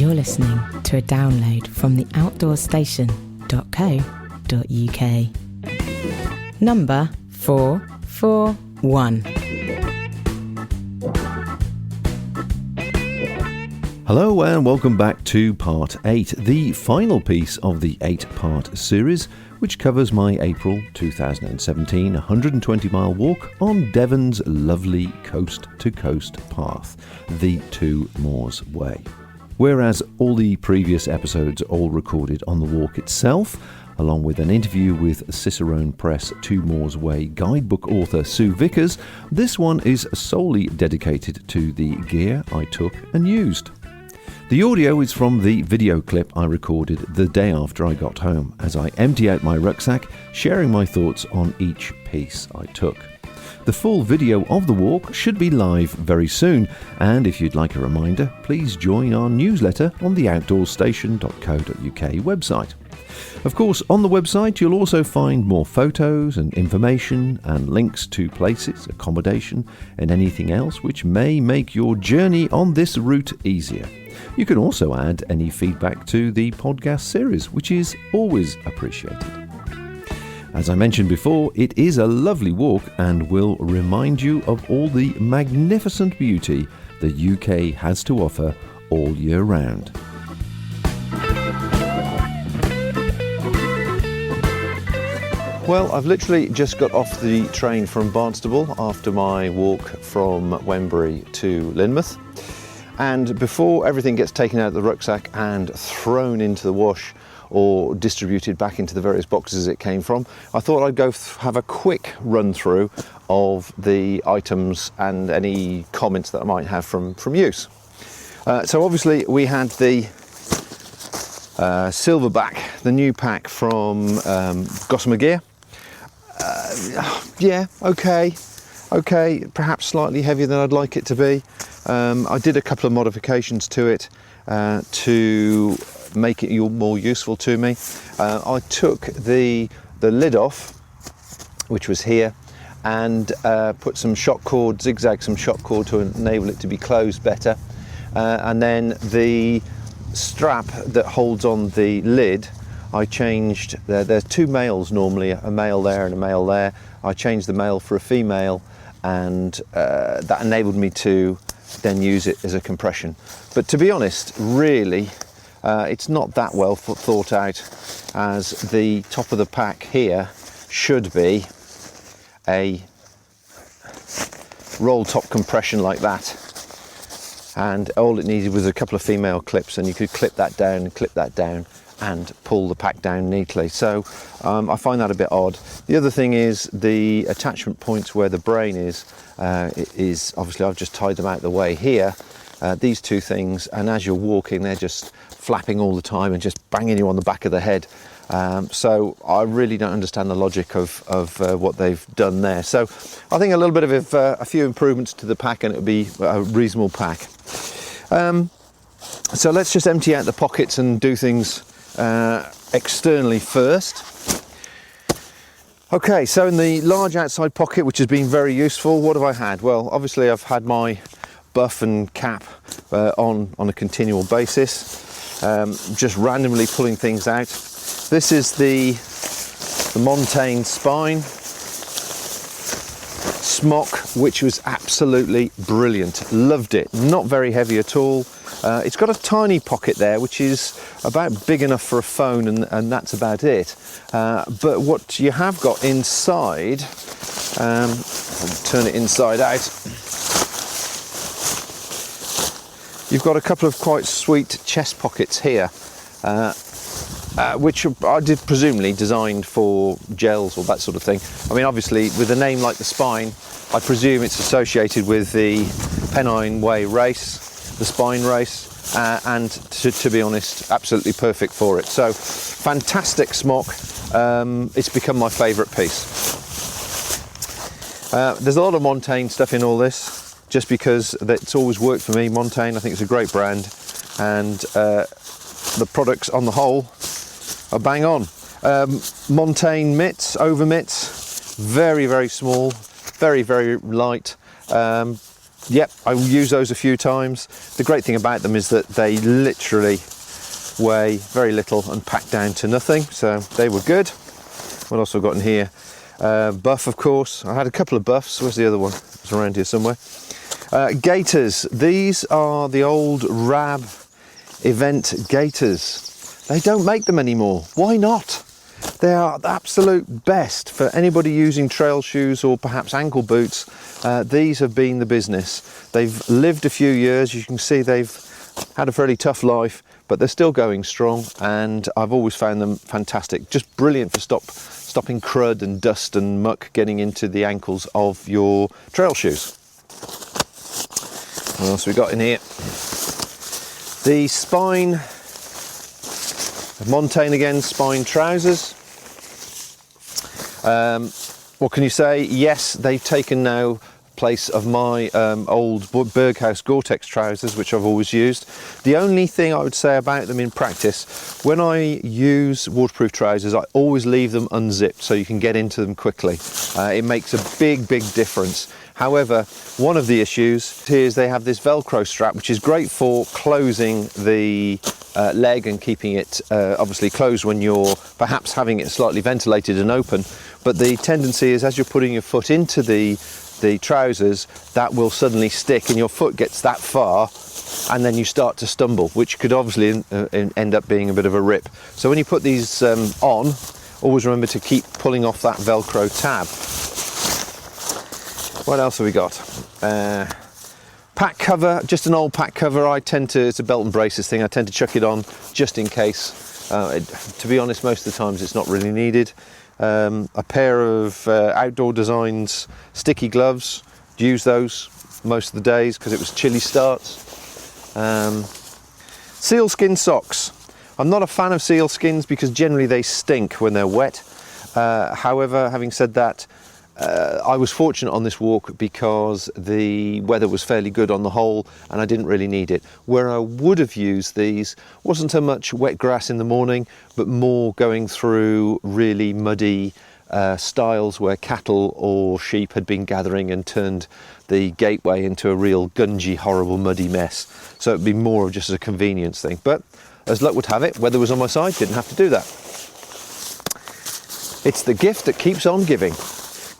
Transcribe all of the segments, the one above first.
You're listening to a download from the outdoorstation.co.uk. Number 441. Hello and welcome back to Part 8, the final piece of the 8-part series, which covers my April 2017 120-mile walk on Devon's lovely coast-to-coast path, the Two Moors Way. Whereas all the previous episodes are all recorded on the walk itself, along with an interview with Cicerone Press Two Moors Way guidebook author Sue Vickers, this one is solely dedicated to the gear I took and used. The audio is from the video clip I recorded the day after I got home, as I empty out my rucksack, sharing my thoughts on each piece I took. The full video of the walk should be live very soon, and if you'd like a reminder, please join our newsletter on the outdoorstation.co.uk website. Of course, on the website you'll also find more photos and information and links to places, accommodation, and anything else which may make your journey on this route easier. You can also add any feedback to the podcast series, which is always appreciated. As I mentioned before, it is a lovely walk and will remind you of all the magnificent beauty the UK has to offer all year round. Well, I've literally just got off the train from Barnstaple after my walk from Wembury to Lynmouth. And before everything gets taken out of the rucksack and thrown into the wash or distributed back into the various boxes it came from, I thought I'd go have a quick run through of the items and any comments that I might have from use. So obviously we had the Silverback, the new pack from Gossamer Gear. Yeah, okay, perhaps slightly heavier than I'd like it to be. I did a couple of modifications to it to make it more useful to me. I took the lid off, which was here, and put some shock cord, zigzag some shock cord to enable it to be closed better. And then the strap that holds on the lid, I changed. There's two males normally, a male there and a male there. I changed the male for a female, and that enabled me to then use it as a compression. But to be honest, really, it's not that well thought out, as the top of the pack here should be a roll top compression like that, and all it needed was a couple of female clips, and you could clip that down and pull the pack down neatly. So I find that a bit odd. The other thing is the attachment points where the brain is obviously I've just tied them out the way here, these two things, and as you're walking they're just flapping all the time and just banging you on the back of the head. So I really don't understand the logic of what they've done there. So I think a little bit of a few improvements to the pack and it'll be a reasonable pack. So let's just empty out the pockets and do things externally first. Okay, so in the large outside pocket, which has been very useful, what have I had? Well, obviously I've had my buff and cap on a continual basis, just randomly pulling things out. This is the Montane spine smock, which was absolutely brilliant. Loved it. Not very heavy at all. It's got a tiny pocket there, which is about big enough for a phone, and that's about it. But what you have got inside, I'll turn it inside out, you've got a couple of quite sweet chest pockets here, which I did presumably designed for gels or that sort of thing. I mean, obviously with a name like the Spine, I presume it's associated with the Pennine Way race, the Spine race, and to be honest, absolutely perfect for it. So fantastic smock. It's become my favourite piece. There's a lot of Montane stuff in all this, just because it's always worked for me. Montane, I think it's a great brand, and the products on the whole are bang on. Montane mitts, over mitts, very, very small, very, very light. Yep, I use those a few times. The great thing about them is that they literally weigh very little and pack down to nothing, so they were good. What else have I got in here? Buff, of course. I had a couple of buffs. Where's the other one? It's around here somewhere. Gaiters. These are the old Rab event gaiters. They don't make them anymore. Why not? They are the absolute best for anybody using trail shoes or perhaps ankle boots. These have been the business. They've lived a few years. You can see they've had a fairly tough life, but they're still going strong, and I've always found them fantastic. Just brilliant for stopping crud and dust and muck getting into the ankles of your trail shoes. What else we got in here? The Spine, Montane again, Spine trousers. What can you say? Yes, they've taken now place of my old Berghaus Gore-Tex trousers, which I've always used. The only thing I would say about them in practice, when I use waterproof trousers, I always leave them unzipped so you can get into them quickly. It makes a big difference. However, one of the issues here is they have this Velcro strap, which is great for closing the leg and keeping it obviously closed when you're perhaps having it slightly ventilated and open. But the tendency is, as you're putting your foot into the trousers, that will suddenly stick and your foot gets that far, and then you start to stumble, which could obviously end up being a bit of a rip. So when you put these on, always remember to keep pulling off that Velcro tab. What else have we got? Pack cover, just an old pack cover. It's a belt and braces thing. I tend to chuck it on just in case. To be honest, most of the times it's not really needed. A pair of Outdoor Designs sticky gloves. Use those most of the days because it was chilly starts. Sealskin socks. I'm not a fan of sealskins because generally they stink when they're wet. However, having said that, I was fortunate on this walk because the weather was fairly good on the whole and I didn't really need it. Where I would have used these wasn't so much wet grass in the morning, but more going through really muddy stiles where cattle or sheep had been gathering and turned the gateway into a real gungy, horrible, muddy mess. So it'd be more of just a convenience thing. But as luck would have it, weather was on my side, didn't have to do that. It's the gift that keeps on giving.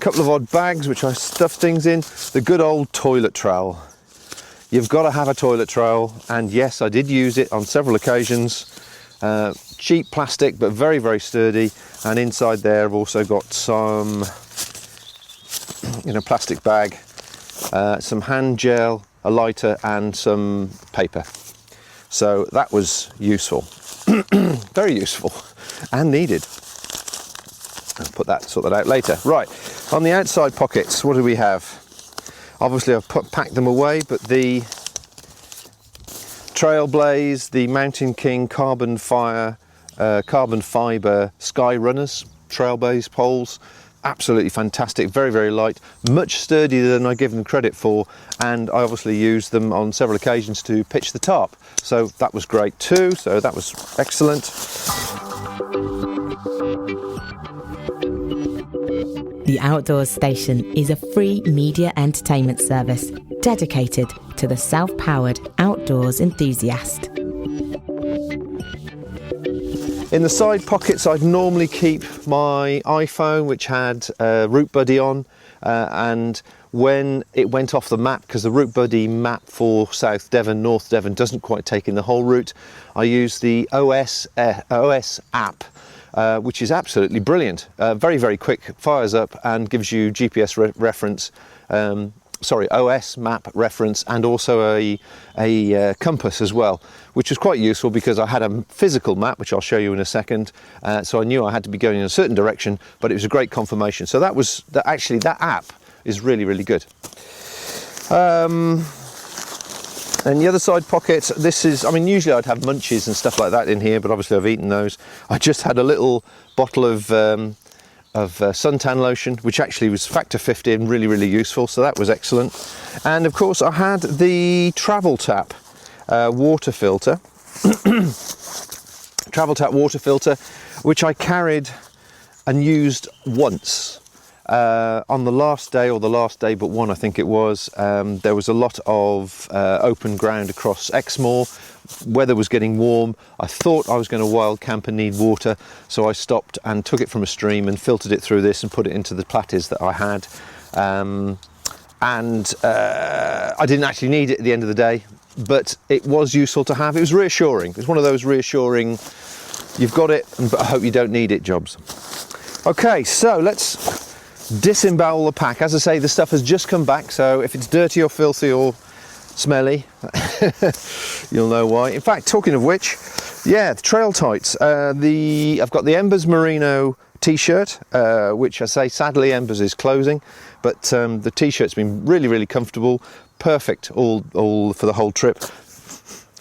Couple of odd bags which I stuff things in. The good old toilet trowel. You've got to have a toilet trowel, and yes, I did use it on several occasions. Cheap plastic but very sturdy, and inside there I've also got some in a plastic bag, some hand gel, a lighter and some paper. So that was useful. Very useful and needed. I'll sort that out later. Right, on the outside pockets, what do we have? Obviously I've packed them away, but the Trailblaze, the Mountain King carbon fiber Sky Runners Trailblaze poles, absolutely fantastic, very light, much sturdier than I give them credit for, and I obviously used them on several occasions to pitch the tarp, so that was great too, so that was excellent. The Outdoors Station is a free media entertainment service dedicated to the self-powered outdoors enthusiast. In the side pockets I'd normally keep my iPhone, which had Route Buddy on, and when it went off the map, because the Route Buddy map for South Devon, North Devon doesn't quite take in the whole route, I use the OS app, which is absolutely brilliant. Very quick, fires up and gives you GPS reference, OS map reference, and also a compass as well, which was quite useful because I had a physical map, which I'll show you in a second, so I knew I had to be going in a certain direction, but it was a great confirmation. So that app is really good. And the other side pocket, this is, I mean, usually I'd have munchies and stuff like that in here, but obviously I've eaten those. I just had a little bottle of suntan lotion, which actually was factor 50 and really useful, so that was excellent. And of course I had the Travel Tap water filter, Travel Tap water filter, which I carried and used once. On the last day, or the last day but one I think it was, there was a lot of open ground across Exmoor. Weather was getting warm. I thought I was going to wild camp and need water, so I stopped and took it from a stream and filtered it through this and put it into the platies that I had. I didn't actually need it at the end of the day, but it was useful to have. It was reassuring. It was one of those reassuring, you've got it, but I hope you don't need it jobs. Okay, so let's disembowel the pack. As I say, the stuff has just come back, so if it's dirty or filthy or smelly, you'll know why. In fact, talking of which, yeah, the trail tights. I've got the Embers Merino t-shirt, which I say sadly Embers is closing, but the t-shirt's been really comfortable, perfect all for the whole trip.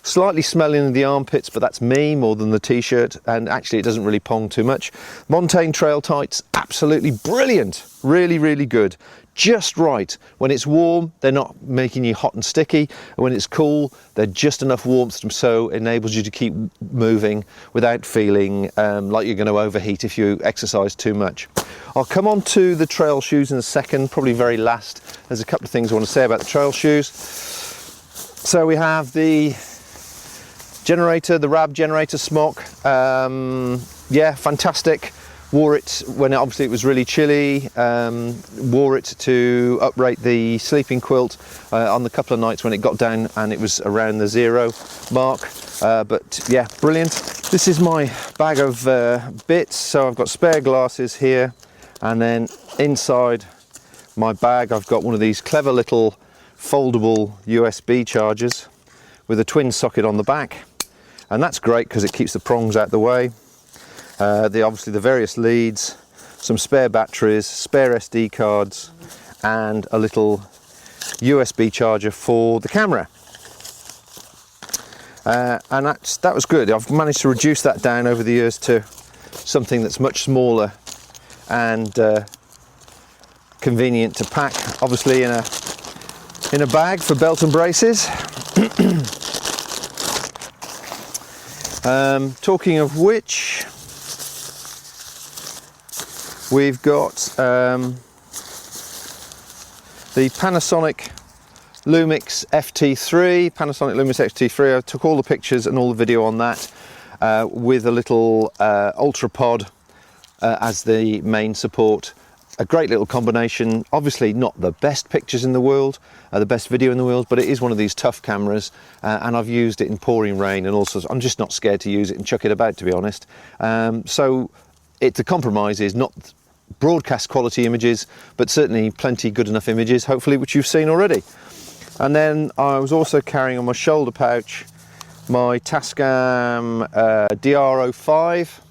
Slightly smelling in the armpits, but that's me more than the t-shirt, and actually it doesn't really pong too much. Montane trail tights, absolutely brilliant, really good. Just right. When it's warm, they're not making you hot and sticky. And when it's cool, they're just enough warmth, so it enables you to keep moving without feeling like you're going to overheat if you exercise too much. I'll come on to the trail shoes in a second, probably very last. There's a couple of things I want to say about the trail shoes. So we have the generator, the RAB generator smock. Yeah, fantastic. Wore it when obviously it was really chilly, wore it to uprate the sleeping quilt on the couple of nights when it got down and it was around the 0 mark, but yeah, brilliant. This is my bag of bits, so I've got spare glasses here, and then inside my bag I've got one of these clever little foldable USB chargers with a twin socket on the back, and that's great because it keeps the prongs out the way. Obviously the various leads, some spare batteries, spare SD cards, and a little USB charger for the camera. And that was good. I've managed to reduce that down over the years to something that's much smaller and convenient to pack, obviously in a bag for belt and braces. Talking of which, we've got the Panasonic Lumix FT3. I took all the pictures and all the video on that with a little UltraPod as the main support. A great little combination. Obviously not the best pictures in the world, the best video in the world, but it is one of these tough cameras, and I've used it in pouring rain and also I'm just not scared to use it and chuck it about, to be honest. So the compromise is not broadcast quality images, but certainly plenty good enough images, hopefully, which you've seen already. And then I was also carrying on my shoulder pouch my Tascam DR05,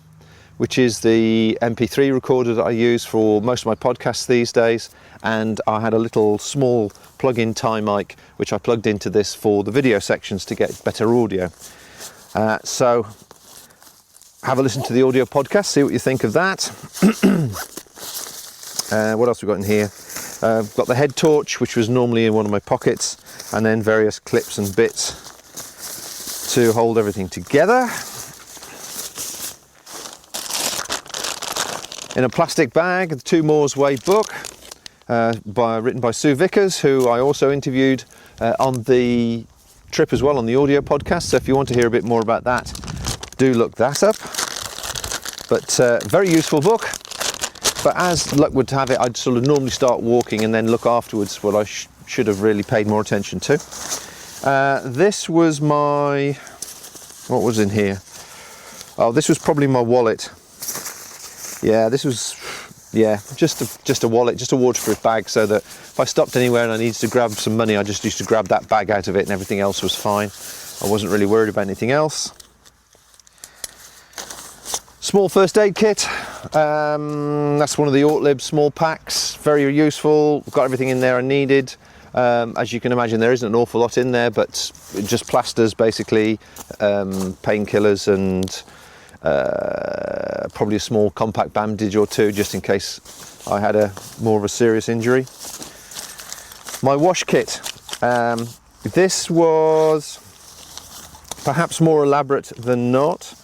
which is the MP3 recorder that I use for most of my podcasts these days, and I had a little small plug-in tie mic which I plugged into this for the video sections to get better audio. So have a listen to the audio podcast, see what you think of that. What else we got in here? I've got the head torch, which was normally in one of my pockets, and then various clips and bits to hold everything together. In a plastic bag, the 2 Moors Way book, written by Sue Vickers, who I also interviewed on the trip as well, on the audio podcast. So if you want to hear a bit more about that, do look that up. But very useful book. But as luck would have it, I'd sort of normally start walking and then look afterwards what I should have really paid more attention to. This was what was in here? Oh, this was probably my wallet. Yeah, this was, just a wallet, just a waterproof bag, so that if I stopped anywhere and I needed to grab some money, I just used to grab that bag out of it and everything else was fine. I wasn't really worried about anything else. Small first aid kit, that's one of the Ortlib small packs, very useful. Got everything in there I needed. As you can imagine, there isn't an awful lot in there, but just plasters basically, painkillers, and probably a small compact bandage or 2 just in case I had more of a serious injury. My wash kit, this was perhaps more elaborate than not.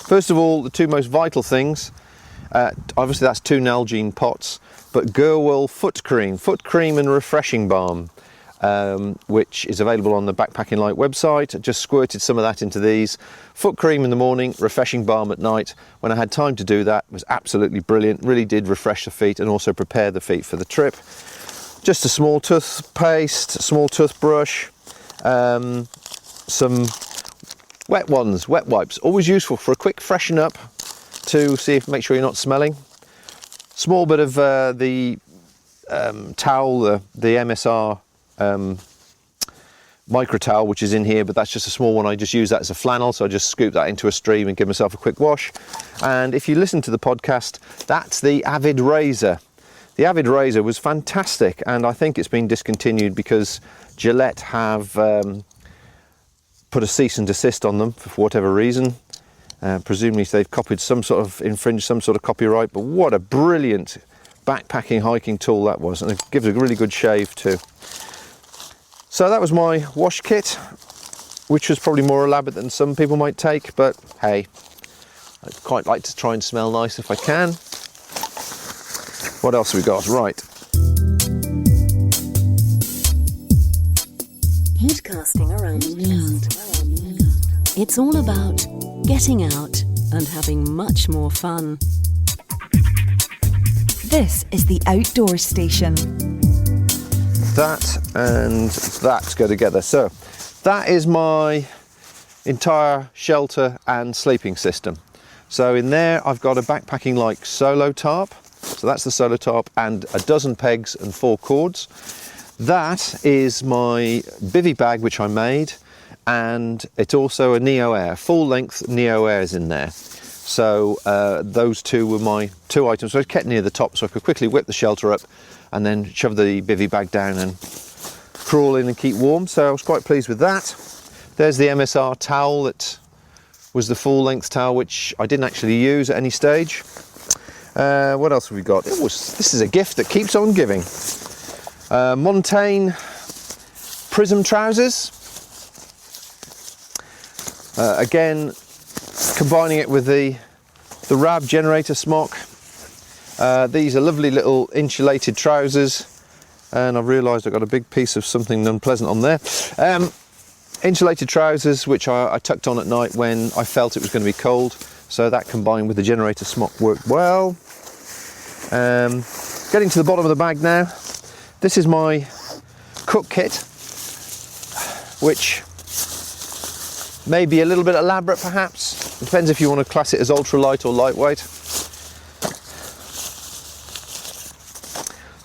First of all, the 2 most vital things, Obviously that's 2 Nalgene pots, but Gerwell foot cream and refreshing balm, which is available on the Backpacking Light website. I just squirted some of that into these. Foot cream in the morning, refreshing balm at night. When I had time to do that, it was absolutely brilliant. Really did refresh the feet and also prepare the feet for the trip. Just a small toothpaste, small toothbrush, some wet wipes. Always useful for a quick freshen up to make sure you're not smelling. Small bit of the towel, the MSR micro towel, which is in here, but that's just a small one. I just use that as a flannel, so I just scoop that into a stream and give myself a quick wash. And if you listen to the podcast, that's the Avid razor. The Avid razor was fantastic, and I think it's been discontinued because Gillette have put a cease and desist on them for whatever reason. Presumably they've infringed some sort of copyright, but what a brilliant backpacking hiking tool that was, and it gives a really good shave too. So that was my wash kit, which was probably more elaborate than some people might take, but hey, I'd quite like to try and smell nice if I can. What else have we got? Right. Podcasting around the world. It's all about getting out and having much more fun. This is the Outdoor Station. That and that go together. So that is my entire shelter and sleeping system. So in there I've got a Backpacking Light solo tarp. So that's the solo tarp and a dozen pegs and 4 cords. That is my bivy bag, which I made, and it's also a Neo Air, full length Neo Airs in there. So those two were my 2 items. So I kept near the top so I could quickly whip the shelter up and then shove the bivy bag down and crawl in and keep warm. So I was quite pleased with that. There's the MSR towel that was the full length towel, which I didn't actually use at any stage. What else have we got? This is a gift that keeps on giving. Montane Prism trousers. Again, combining it with the Rab generator smock. These are lovely little insulated trousers, and I've realised I've got a big piece of something unpleasant on there. Insulated trousers, which I tucked on at night when I felt it was going to be cold. So that combined with the generator smock worked well. Getting to the bottom of the bag now. This is my cook kit, which may be a little bit elaborate perhaps. It depends if you want to class it as ultralight or lightweight.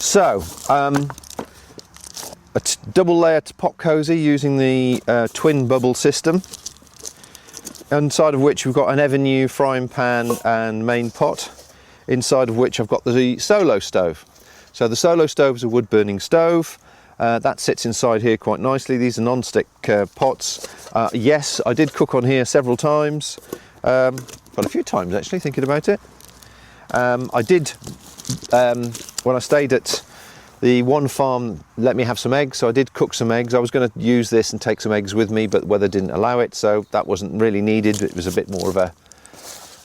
So, a double layer pop cozy using the twin bubble system, inside of which we've got an Evernew frying pan and main pot, inside of which I've got the solo stove. So the solo stove is a wood burning stove. That sits inside here quite nicely. These are non-stick pots. Yes, I did cook on here several times, quite a few times actually, thinking about it. I did, when I stayed at the one farm, let me have some eggs, so I did cook some eggs. I was going to use this and take some eggs with me, but the weather didn't allow it, so that wasn't really needed. It was a bit more of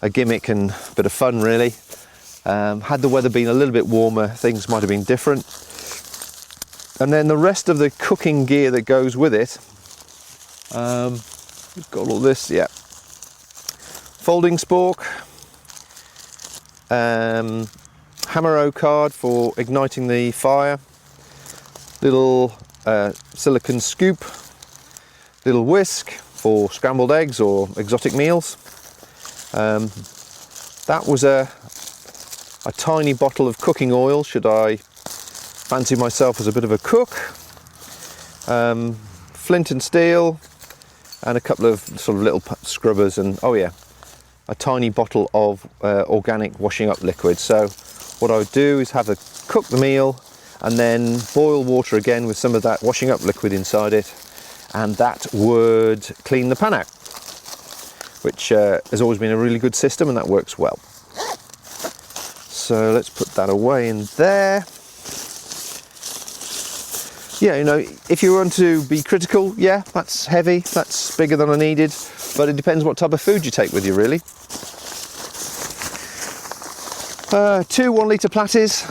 a gimmick and a bit of fun really. Had the weather been a little bit warmer, things might have been different. And then the rest of the cooking gear that goes with it, we've got all this, yeah. Folding spork, hammer-o card for igniting the fire, little silicone scoop, little whisk for scrambled eggs or exotic meals. That was a tiny bottle of cooking oil, should I fancy myself as a bit of a cook. Flint and steel, and a couple of sort of little scrubbers, and oh yeah, a tiny bottle of organic washing up liquid. So what I would do is cook the meal and then boil water again with some of that washing up liquid inside it, and that would clean the pan out, which has always been a really good system, and that works well. So let's put that away in there. Yeah, you know, if you want to be critical, yeah, that's heavy, that's bigger than I needed, but it depends what type of food you take with you, really. 2 1 litre platies.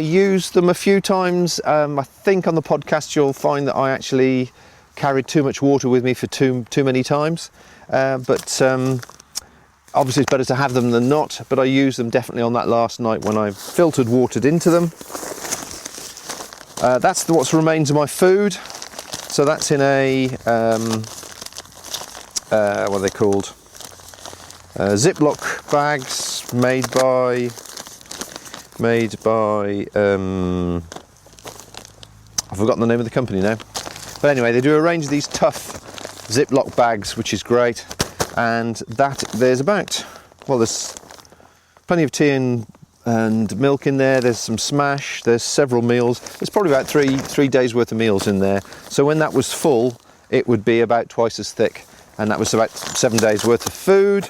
Used them a few times. I think on the podcast you'll find that I actually carried too much water with me for too many times. But obviously it's better to have them than not. But I used them definitely on that last night when I filtered watered into them. That's what remains of my food. So that's in a what are they called? Ziploc bags made by I've forgotten the name of the company now. But anyway, they do a range of these tough Ziploc bags, which is great. And there's plenty of tea and milk in there. There's some smash. There's several meals. There's probably about three days worth of meals in there. So when that was full, it would be about twice as thick, and that was about 7 days worth of food.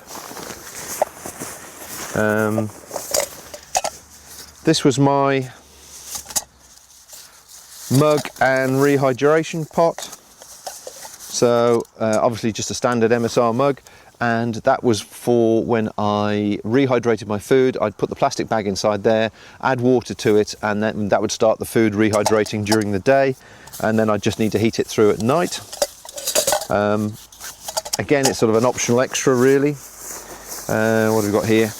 This was my mug and rehydration pot. So obviously just a standard MSR mug. And that was for when I rehydrated my food. I'd put the plastic bag inside there, add water to it, and then that would start the food rehydrating during the day. And then I just need to heat it through at night. Again, it's sort of an optional extra, really. What have we got here?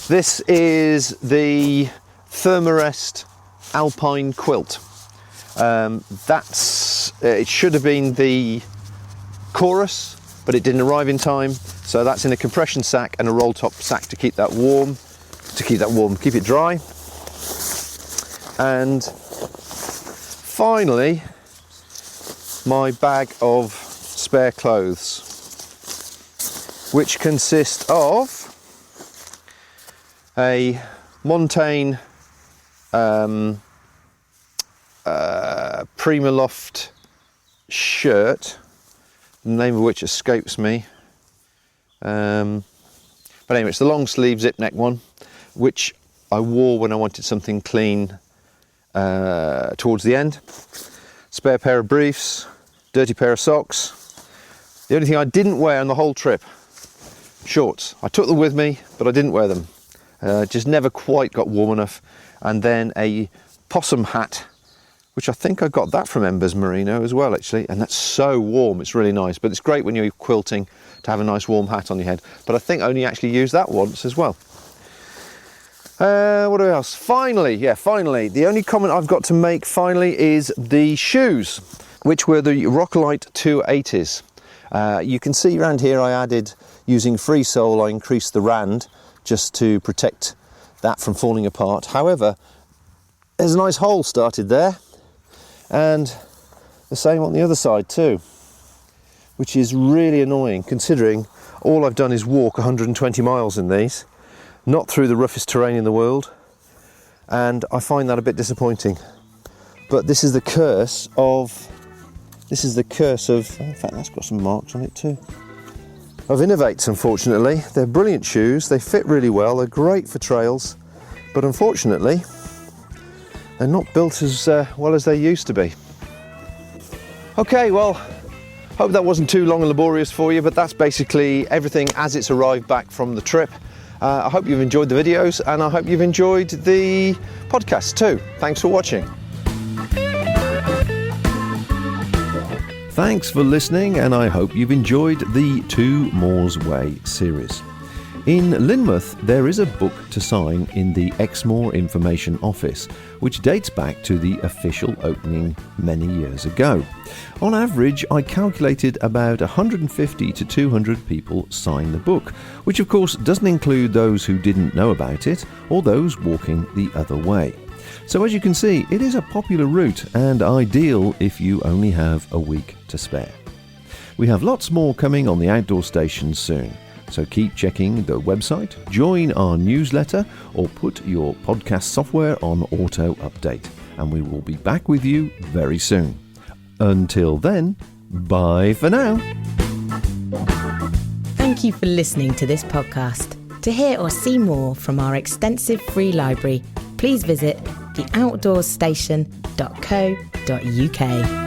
This is the Thermarest Alpine quilt. It should have been the chorus, but it didn't arrive in time, so that's in a compression sack and a roll top sack to keep that warm, keep it dry. And finally, my bag of spare clothes, which consist of a Montane Primaloft shirt, the name of which escapes me, but anyway, it's the long sleeve zip neck one, which I wore when I wanted something clean towards the end. Spare pair of briefs, dirty pair of socks. The only thing I didn't wear on the whole trip, shorts. I took them with me, but I didn't wear them. Just never quite got warm enough. And then a possum hat, which I think I got that from Embers Merino as well, actually. And that's so warm, it's really nice. But it's great when you're quilting to have a nice warm hat on your head. But I think I only actually used that once as well. What else? Finally, the only comment I've got to make finally is the shoes, which were the Rockolite 280s. You can see around here I added, using free sole, I increased the rand just to protect that from falling apart. However, there's a nice hole started there, and the same on the other side too, which is really annoying considering all I've done is walk 120 miles in these, not through the roughest terrain in the world, and I find that a bit disappointing. But this is the curse of, in fact that's got some marks on it too, of Innovates, unfortunately. They're brilliant shoes, they fit really well, they're great for trails, but unfortunately they're not built as well as they used to be. Okay, well, hope that wasn't too long and laborious for you, but that's basically everything as it's arrived back from the trip. I hope you've enjoyed the videos, and I hope you've enjoyed the podcast too. Thanks for watching. Thanks for listening, and I hope you've enjoyed the Two Moors Way series. In Lynmouth, there is a book to sign in the Exmoor Information Office, which dates back to the official opening many years ago. On average, I calculated about 150 to 200 people sign the book, which of course doesn't include those who didn't know about it or those walking the other way. So as you can see, it is a popular route and ideal if you only have a week to spare. We have lots more coming on the outdoor station soon, so keep checking the website, join our newsletter, or put your podcast software on auto update, and we will be back with you very soon. Until then, bye for now. Thank you for listening to this podcast. To hear or see more from our extensive free library, please visit theoutdoorstation.co.uk.